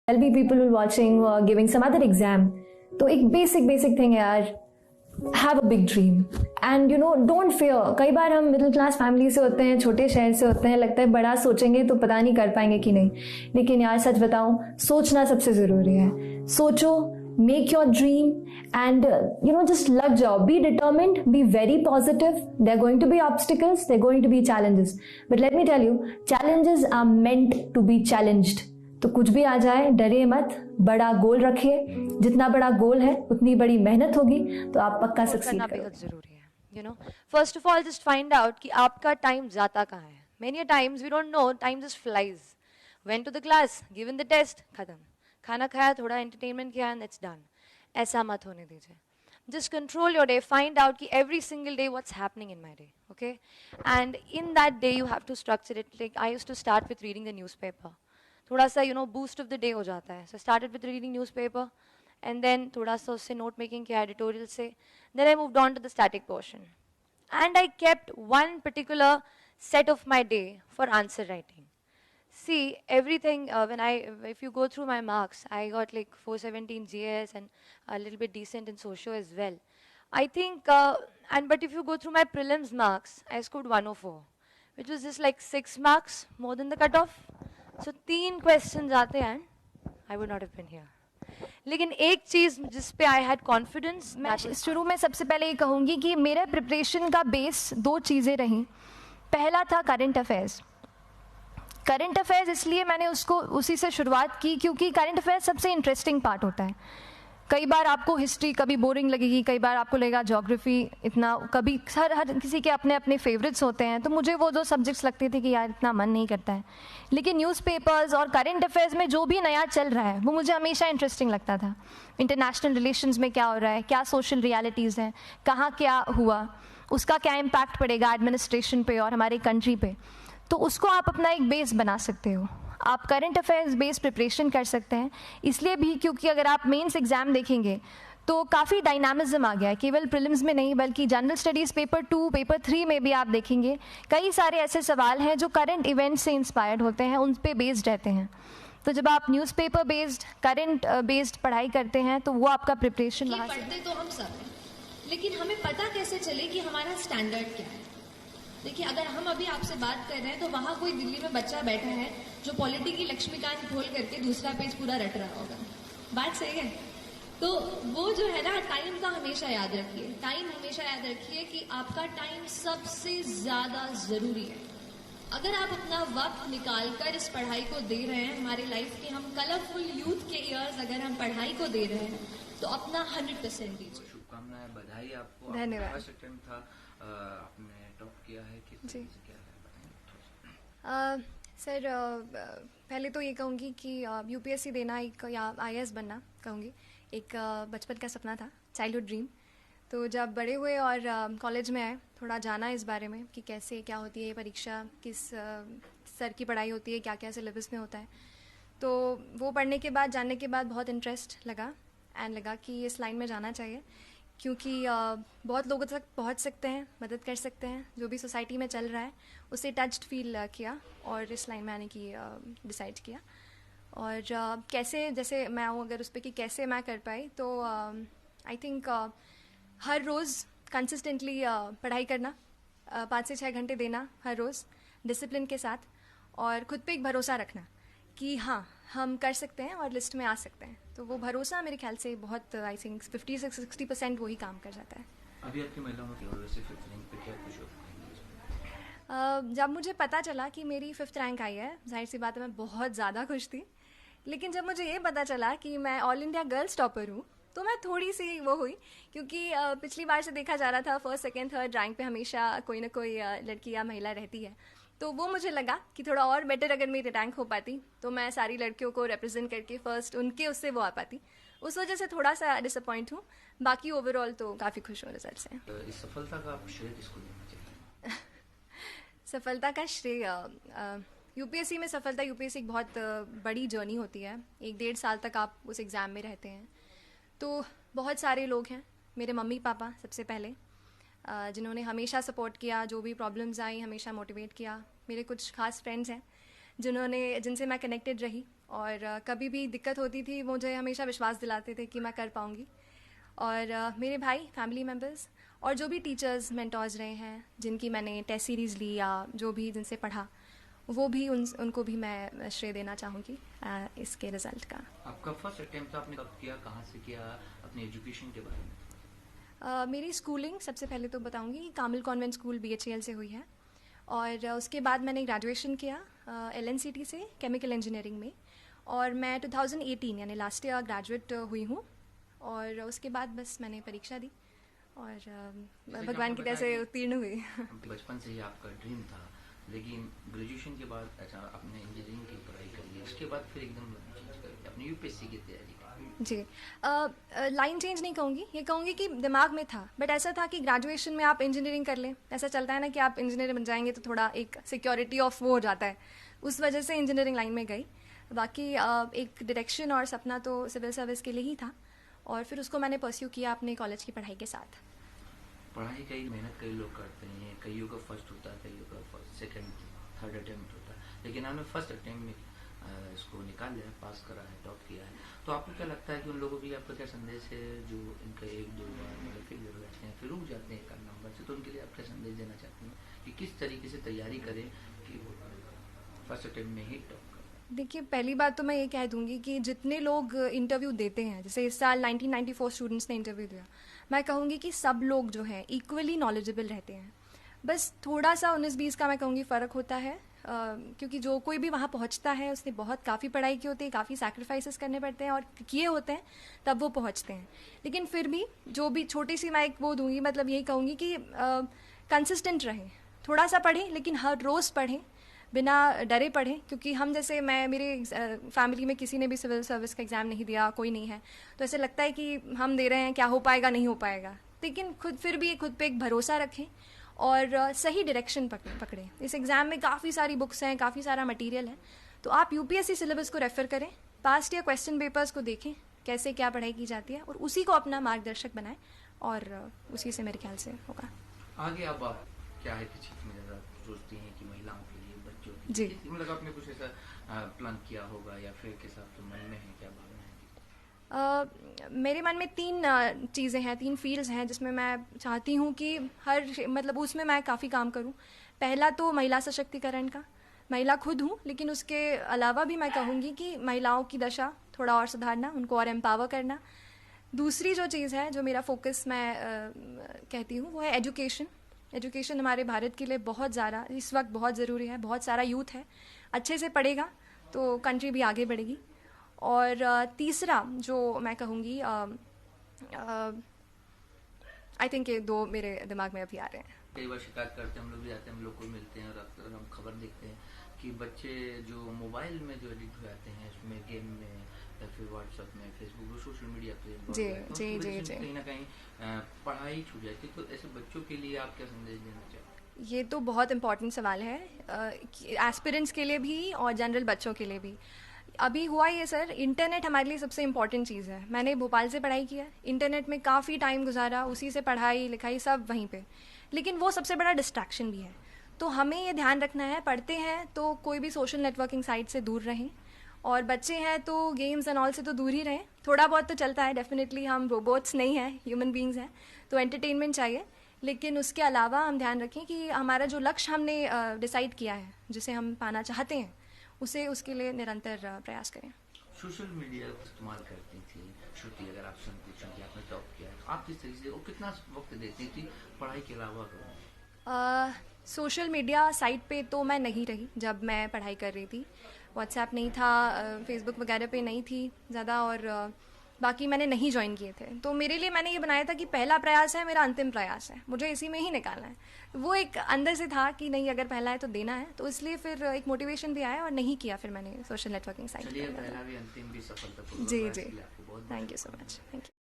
There'll be people who are watching who are giving some other exam. तो एक basic thing है यार, have a big dream and don't fair. कई बार हम middle class family से होते हैं, छोटे शहर से होते हैं, लगता है बड़ा सोचेंगे तो पता नहीं कर पाएंगे कि नहीं. लेकिन यार सच बताऊं, सोचना सबसे ज़रूरी है. सोचो, make your dream and just लग जाओ. Be determined, be very positive. There going to be obstacles, there going to be challenges, but let me tell you, challenges are meant to be challenged. तो कुछ भी आ जाए डरे मत, बड़ा गोल रखिए. जितना बड़ा गोल है उतनी बड़ी मेहनत होगी, तो आप पक्का सक्सीड करोगे. बेहद जरूरी है. First of all just find out कि आपका टाइम जाता कहाँ है. Many times we don't know, time just flies. Went to the class, given the test, खत्म. खाना खाया, थोड़ा एंटरटेनमेंट किया एंड इट्स डन. ऐसा मत होने दीजिए. Just control your day. Find out ki every single day what's happening in my day, okay? And in that day you have to structure it. Like I used to start with reading the newspaper. थोड़ा सा boost of the day हो जाता है. So I started with reading newspaper, and then थोड़ा सा उससे note making किया, editorial से. Then I moved on to the static portion, and I kept one particular set of my day for answer writing. See, everything, if you go through my marks, I got like 417 GS and a little bit decent in socio as well. I think, but if you go through my prelims marks, I scored 104, which was just like 6 marks more than the cutoff. So 3 questions आते हैं, I would not have been here. लेकिन एक चीज़ जिस पे I had confidence, मैं शुरू में सबसे पहले ये कहूँगी कि मेरे प्रिपरेशन का बेस 2 चीज़ें रहीं. पहला था करंट अफेयर्स. करंट अफेयर्स इसलिए मैंने उसको उसी से शुरुआत की क्योंकि करंट अफेयर्स सबसे इंटरेस्टिंग पार्ट होता है. कई बार आपको हिस्ट्री कभी बोरिंग लगेगी, कई बार आपको लगेगा ज्योग्राफी इतना, कभी हर किसी के अपने अपने फेवरेट्स होते हैं. तो मुझे वो 2 सब्जेक्ट्स लगते थे कि यार इतना मन नहीं करता है. लेकिन न्यूज़पेपर्स और करंट अफेयर्स में जो भी नया चल रहा है वो मुझे हमेशा इंटरेस्टिंग लगता था. इंटरनेशनल रिलेशंस में क्या हो रहा है, क्या सोशल रियलिटीज़ हैं, कहाँ क्या हुआ, उसका क्या इम्पैक्ट पड़ेगा एडमिनिस्ट्रेशन पे और हमारे कंट्री पे. तो उसको आप अपना एक बेस बना सकते हो. आप करंट अफेयर्स बेस्ड प्रिपरेशन कर सकते हैं. इसलिए भी क्योंकि अगर आप मेंस एग्ज़ाम देखेंगे तो काफ़ी डायनामिज्म आ गया है. केवल प्रीलिम्स में नहीं बल्कि जनरल स्टडीज़ पेपर 2, पेपर 3 में भी आप देखेंगे कई सारे ऐसे सवाल हैं जो करंट इवेंट से इंस्पायर्ड होते हैं, उन पे बेस्ड रहते हैं. तो जब आप न्यूज़पेपर बेस्ड, करंट बेस्ड पढ़ाई करते हैं तो वो आपका प्रिपरेशन वहाँ से. पढ़ते तो हम सब हैं, लेकिन हमें पता कैसे चले कि हमारा स्टैंडर्ड क्या है. देखिए, अगर हम अभी आपसे बात कर रहे हैं तो वहाँ कोई दिल्ली में बच्चा बैठा है जो पॉलिटी की लक्ष्मीकांत खोल करके दूसरा पेज पूरा रट रहा होगा. बात सही है. तो वो जो है ना, टाइम का हमेशा याद रखिए. टाइम हमेशा याद रखिए कि आपका टाइम सबसे ज़्यादा ज़रूरी है. अगर आप अपना वक्त निकाल कर इस पढ़ाई को दे रहे हैं, हमारे लाइफ के हम कलरफुल यूथ के ईयर्स अगर हम पढ़ाई को दे रहे हैं तो अपना 100% दीजिए. शुभकामनाएं, बधाई आपको. धन्यवाद. था आपने टॉप किया है, किस जी. तरह से किया है, बताएं. सर पहले तो ये कहूँगी कि यूपीएससी देना एक, या आईएएस बनना कहूँगी, एक बचपन का सपना था, चाइल्डहुड ड्रीम. तो जब बड़े हुए और कॉलेज में आए, थोड़ा जाना इस बारे में कि कैसे क्या होती है ये परीक्षा, किस स्तर की पढ़ाई होती है, क्या क्या सिलेबस में होता है. तो वो पढ़ने के बाद, जानने के बाद बहुत इंटरेस्ट लगा एंड लगा कि इस लाइन में जाना चाहिए क्योंकि बहुत लोगों तक पहुंच सकते हैं, मदद कर सकते हैं. जो भी सोसाइटी में चल रहा है उसे टच्ड फील किया और इस लाइन में आने की डिसाइड किया. और कैसे, जैसे मैं हूँ अगर उस पर कि कैसे मैं कर पाई, तो I think her rose consistently पढ़ाई करना, 5 से 6 घंटे देना हर रोज़ डिसिप्लिन के साथ, और खुद पे एक भरोसा रखना कि हाँ हम कर सकते हैं और लिस्ट में आ सकते हैं. तो वो भरोसा मेरे ख्याल से बहुत, आई थिंक 50 से 60% वही काम कर जाता है. अभी आपकी महिलाओं में वैसे 5th रैंक पे क्या खुशी होती जब मुझे पता चला कि मेरी 5th रैंक आई है, जाहिर सी बात है मैं बहुत ज़्यादा खुश थी. लेकिन जब मुझे ये पता चला कि मैं ऑल इंडिया गर्ल्स टॉपर हूँ तो मैं थोड़ी सी वो हुई, क्योंकि पिछली बार से देखा जा रहा था 1st, 2nd, 3rd रैंक पे हमेशा कोई ना कोई लड़की या महिला रहती है. तो वो मुझे लगा कि थोड़ा और बेटर अगर मेरी रैंक हो पाती तो मैं सारी लड़कियों को रिप्रेजेंट करके फर्स्ट उनके उससे वो आ पाती. उस वजह से थोड़ा सा डिसअपॉइंट हूँ. बाकी ओवरऑल तो काफ़ी खुश हूँ रिजल्ट से. इस सफलता का आप श्रेय किसको देना चाहिए? सफलता का श्रेय, यूपीएससी में सफलता, यूपीएससी एक बहुत बड़ी जर्नी होती है. 1-1.5 साल तक आप उस एग्ज़ाम में रहते हैं. तो बहुत सारे लोग हैं. मेरे मम्मी पापा सबसे पहले, जिन्होंने हमेशा सपोर्ट किया, जो भी प्रॉब्लम्स आई हमेशा मोटिवेट किया. मेरे कुछ खास फ्रेंड्स हैं जिनसे मैं कनेक्टेड रही और कभी भी दिक्कत होती थी मुझे हमेशा विश्वास दिलाते थे कि मैं कर पाऊँगी। और मेरे भाई, फैमिली मेम्बर्स और जो भी टीचर्स मेंटोर्स रहे हैं, जिनकी मैंने टेस्ट सीरीज़ ली या जो भी जिनसे पढ़ा, वो भी उनको भी मैं श्रेय देना चाहूँगी इसके रिज़ल्ट का। आपका फर्स्ट अटेम्प्ट आपने कब किया, कहाँ से किया, अपने एजुकेशन के बारे में? मेरी स्कूलिंग सबसे पहले तो बताऊँगी कि कामिल कॉन्वेंट स्कूल BHEL से हुई है, और उसके बाद मैंने ग्रेजुएशन किया LNCT से केमिकल इंजीनियरिंग में, और मैं 2018 यानी लास्ट ईयर ग्रेजुएट हुई हूँ। और उसके बाद बस मैंने परीक्षा दी और भगवान की दया से उत्तीर्ण हुई। बचपन से ही आपका ड्रीम था, लेकिन ग्रेजुएशन के बाद अच्छा आपने इंजीनियरिंग की पढ़ाई कर ली, उसके बाद फिर एकदम चेंज करके अपनी UPSC की तैयारी की। जी, लाइन चेंज नहीं कहूँगी, ये कहूँगी कि दिमाग में था, बट ऐसा था कि ग्रेजुएशन में आप इंजीनियरिंग कर लें, ऐसा चलता है ना कि आप इंजीनियर बन जाएंगे तो थोड़ा एक सिक्योरिटी ऑफ वो हो जाता है, उस वजह से इंजीनियरिंग लाइन में गई। बाकी एक डायरेक्शन और सपना तो सिविल सर्विस के लिए ही था, और फिर उसको मैंने परस्यू किया अपने कॉलेज की पढ़ाई के साथ। पढ़ाई कई मेहनत कई लोग करते हैं, कईयों का फर्स्ट होता है, कईयों का फर्स्ट सेकंड थर्ड अटेम्प्ट होता है, लेकिन आपने फर्स्ट अटेम्प्ट में इसको निकाल लिया, पास करा है, टॉप किया है। तो आपको क्या लगता है कि उन लोगों के लिए आपका क्या संदेश है जो इनका एक दो बार मतलब फेल हो जाते हैं, फिर रुक जाते हैं एक नंबर से, तो उनके लिए आप क्या संदेश देना चाहते हैं कि किस तरीके से तैयारी करें कि वो फर्स्ट अटेम्प्ट में ही टॉप? देखिए, पहली बात तो मैं ये कह दूंगी कि जितने लोग इंटरव्यू देते हैं, जैसे इस साल 1994 स्टूडेंट्स ने इंटरव्यू दिया, मैं कहूँगी कि सब लोग जो हैं इक्वली नॉलेजेबल रहते हैं। बस थोड़ा सा 19-20 का मैं कहूँगी फ़र्क होता है, क्योंकि जो कोई भी वहाँ पहुँचता है उसने काफ़ी पढ़ाई की होती है, काफ़ी सैक्रिफाइसेस करने पड़ते हैं और किए होते हैं, तब वो पहुँचते हैं। लेकिन फिर भी जो भी छोटी सी मैं एक वो दूँगी, मतलब यही कहूँगी कि कंसिस्टेंट रहें, थोड़ा सा पढ़ें, लेकिन हर रोज़ पढ़ें, बिना डरे पढ़ें, क्योंकि हम जैसे मेरे फैमिली में किसी ने भी सिविल सर्विस का एग्ज़ाम नहीं दिया, कोई नहीं है, तो ऐसे लगता है कि हम दे रहे हैं, क्या हो पाएगा, नहीं हो पाएगा। लेकिन फिर भी खुद पे एक भरोसा रखें और सही डायरेक्शन पकड़ें। इस एग्ज़ाम में काफ़ी सारी बुक्स हैं, काफ़ी सारा मटेरियल है, तो आप UPSC सिलेबस को रेफ़र करें, पास्ट ईयर क्वेश्चन पेपर्स को देखें, कैसे क्या पढ़ाई की जाती है, और उसी को अपना मार्गदर्शक बनाएं, और उसी से मेरे ख्याल से होगा। आगे अब आप क्या है कि चीज़ में ज़्यादा सोचती हैं कि महिलाओं के लिए, बच्चों के जी, लिए, मतलब आपने कुछ ऐसा प्लान किया होगा या फिर किस आपके मन में है, क्या भावना है? मेरे मन में 3 चीज़ें हैं, 3 फील्ड्स हैं जिसमें मैं चाहती हूँ कि मतलब उसमें मैं काफ़ी काम करूँ। पहला तो महिला सशक्तिकरण का, महिला खुद हूँ, लेकिन उसके अलावा भी मैं कहूँगी कि महिलाओं की दशा थोड़ा और सुधारना, उनको और एम्पावर करना। दूसरी जो चीज़ है, जो मेरा फोकस मैं कहती हूँ, वो है एजुकेशन। एजुकेशन हमारे भारत के लिए बहुत ज़्यादा इस वक्त बहुत ज़रूरी है। बहुत सारा यूथ है, अच्छे से पढ़ेगा तो कंट्री भी आगे बढ़ेगी। और तीसरा जो मैं कहूँगी, आई थिंक ये 2 मेरे दिमाग में अभी आ रहे हैं। कई बार शिकायत करते हैं, हम लोग भी जाते हैं, हम लोग को मिलते हैं और अक्सर हम खबर देखते हैं कि बच्चे जो मोबाइल में जो एडिक्ट हो जाते हैं, उसमें गेम में या फिर व्हाट्सएप में, फेसबुक, सोशल मीडिया पे जी जी जी जी, कहीं ना कहीं पढ़ाई छूट जाती है। तो ऐसे बच्चों के लिए आप क्या संदेश देना चाहते हैं? ये तो बहुत इम्पॉर्टेंट सवाल है, एस्पिरेंट्स के लिए भी और जनरल बच्चों के लिए भी। अभी हुआ ये सर, इंटरनेट हमारे लिए सबसे इम्पॉर्टेंट चीज़ है। मैंने भोपाल से पढ़ाई किया, इंटरनेट में काफ़ी टाइम गुजारा, उसी से पढ़ाई लिखाई सब वहीं पे, लेकिन वो सबसे बड़ा डिस्ट्रैक्शन भी है। तो हमें ये ध्यान रखना है, पढ़ते हैं तो कोई भी सोशल नेटवर्किंग साइट से दूर रहें, और बच्चे हैं तो गेम्स एंड ऑल से तो दूर ही रहें। थोड़ा बहुत तो चलता है, डेफिनेटली हम रोबोट्स नहीं हैं, ह्यूमन बींग्स हैं, तो एंटरटेनमेंट चाहिए, लेकिन उसके अलावा हम ध्यान रखें कि हमारा जो लक्ष्य हमने डिसाइड किया है, जिसे हम पाना चाहते हैं, उसके लिए निरंतर प्रयास करें। सोशल मीडिया का इस्तेमाल करती थी श्रुति, अगर आप सुन पूछें कि आपने टॉप किया है, तो आप किस तरीके से और कितना वक्त देती थी पढ़ाई के अलावा? सोशल मीडिया साइट पे तो मैं नहीं रही जब मैं पढ़ाई कर रही थी। व्हाट्सएप नहीं था, फेसबुक वगैरह पे नहीं थी ज़्यादा, और बाकी मैंने नहीं ज्वाइन किए थे। तो मेरे लिए मैंने ये बनाया था कि पहला प्रयास है मेरा, अंतिम प्रयास है, मुझे इसी में ही निकालना है। वो एक अंदर से था कि नहीं, अगर पहला है तो देना है, तो इसलिए फिर एक मोटिवेशन भी आया और नहीं किया फिर मैंने सोशल नेटवर्किंग साइट। चलिए, पहला भी अंतिम भी सफलतापूर्वक। जी जी, आपको बहुत thank you so much, thank you.